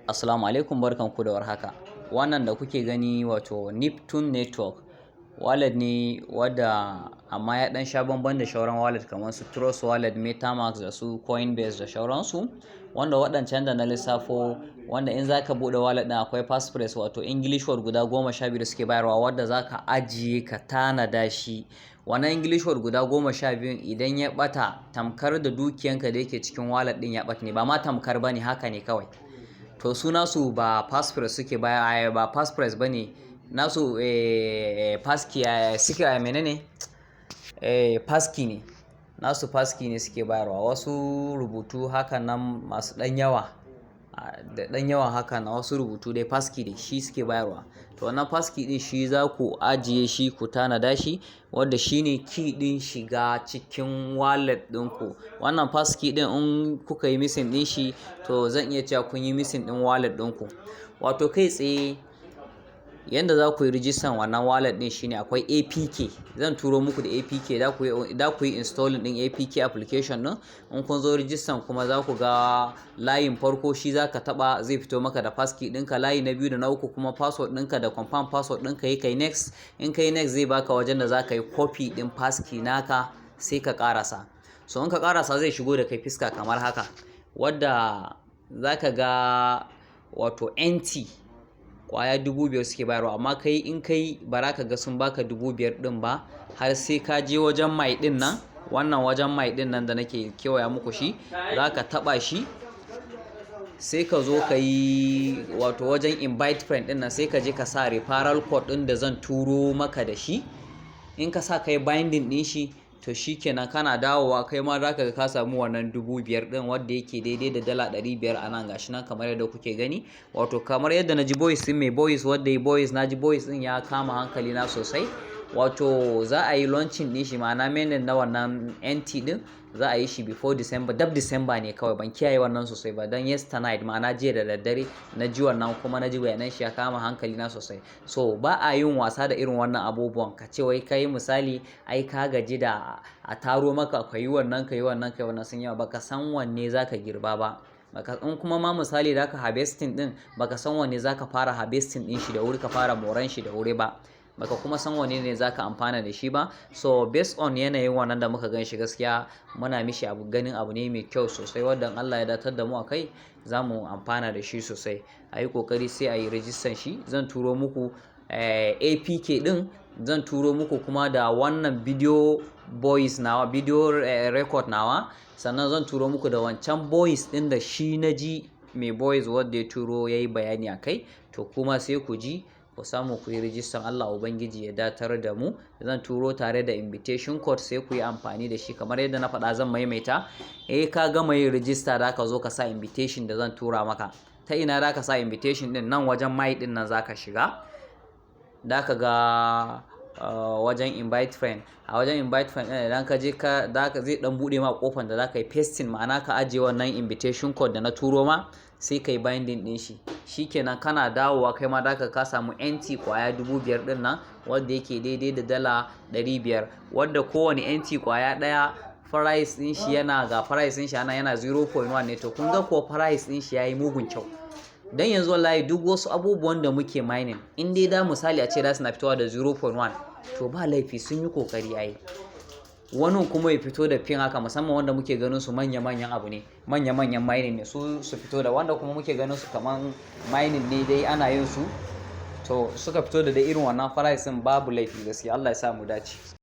Assalamu alaikum, barkanku da warhaka. Wannan da kuke gani wato Naptune network wallet ne wadda amma ya dan sha bamban da shauran wallet kamar su Trust wallet, MetaMask da su Coinbase da shauransu. Wanda waɗancan da na lissafo, wanda in zaka bude wallet din akwai passphrase wato English word guda 12 da suke bayarwa, wadda zaka ajiye ka tanada shi. Wannan English word guda 12 idan ya bata, tamkar da dukiyanka da yake cikin wallet din ya bata ne, ba ma tamkar bane, haka ne kawai. To su nasu ba passphrase suke baya, ba passphrase bane nasu, passkey suke menene, passkey ne nasu, passkey ne suke bayarwa. Wasu rubutu haka nan masu dan yawa da dan yawa haka na wasu rubutu dai passkey ne shi suke bayarwa. To wannan passkey din shi za ku ajiye shi, ku tanada shi, wanda shine key din shiga cikin wallet ɗinku. Wannan passkey din in kuka yi missing din shi, to zan iya cewa kun yi missing din wallet ɗinku. Wato kai tsaye yanda za ku yi rijistan wannan wallet din shine akwai APK. Zan turo muku da APK, da ku yi installing din APK application din. In kun zo rijistan kuma za ku ga layin farko shi za ka taba, zai fito maka da passkey ɗinka. Layi na biyu da na uku kuma password ɗinka da confirm password ɗinka, yi kai next. In kai next zai baka wajen da za ka yi copy ɗin passkey naka sai ka karasa. So in ka karasa zai shigo da kai fiska kamar haka, wadda za ka ga wato NT kwaya 5,000 suke bayarwa, amma kai in kai bara ka ga sun baka 5,000 din ba, har sai ka je wajen mai din nan. Wannan wajen mai din nan da nake kewaya muku shi, za ka taba shi sai ka zo ka yi wato wajen invite friend din nan, sai ka je ka sa referral code din da zan turo maka da shi. In ka sa kai binding din shi, to shikenan kana dawowa kai ma za ka samu wannan 5,000 din, wanda yake daidai da dala 500 a nan. Gashi nan kamar yadda kuke gani. Wato kamar yadda na ji voice din mai voice, wadda yi voice, na ji voice din ya kama hankali na sosai. Wato za a yi launching din shi, ma'ana mainnet na wannan NT din za a yi shi before December, dab December ne kawai. Ban kiyaye wannan sosai ba, don yesterday ma'ana jiya da daddare na ji wannan, kuma na ji bayanan shi ya kama hankali na sosai. So ba a yin wasa da irin wannan abubuwan. Ka ce wai kai misali ai ka gaji da a taro maka ka yi wannan, ka yi wannan, ka yi wannan, sun yawa, baka san wanne za ka girba ba. In kuma ma misali da ka harvesting din, baka san wanne za ka fara harvesting din shi da wuri, ka fara moran shi da wuri ba, baka kuma san wanne ne za ka amfana da shi ba. So based on yanayin wannan da muka gan shi, gaskiya muna mishi ganin abu ne mai kyau sosai, wadda Allah ya datar da mu a kai za mu amfana da shi sosai. A yi kokari sai a yi rijistan shi. Zan turo muku APK din, zan turo muku kuma da wannan video voice nawa, video record nawa, sannan zan turo muku da wancan voice din da shi na ji mai voice wadda ya turo ya yi bayani a kai. To kuma sai ku ji, ku samu ku yi rijistan. Allah Ubangiji ya datar da mu. Zan turo tare da invitation code, sai ku yi amfani da shi. Kamar yadda na faɗa, zan maimaita. Ka gama yin rijista da ka zo ka sa invitation da zan tura maka. Ta ina da ka sa invitation din? Nan wajen mai din nan za ka shiga, da ka ga wajen invite friend. A wajen invite friend ɗin idan ka je zai dan bude ma kofar da za ka yi pasting, ma'ana ka ajiye wannan invitation code da na turo ma, sai ka yi binding din shi. Shikenan kana dawowa kai ma da ka samu NT kwaya 5,000 din nan, wanda yake daidai da dala 500, wadda kowane NT kwaya daya price din shi ga price din shi yana 0.1 ne. To kun ga ko price din shi yayi mugun kyau. Dan yanzu wallahi duk wasu abubuwan da muke mining, in dai da misali a ce da suna fitowa da 0.1, to ba laifi, sun yi kokari ai. Wani kuma ya fito da pin haka, musamman wanda muke ganin su manya-manyan abu ne, manya-manyan mining ne, su fito da, wanda kuma muke ganin su kaman mining ne dai ana yin su, to suka fito da irin wannan price din, babu laifi gaskiya. Allah ya sa mu dace.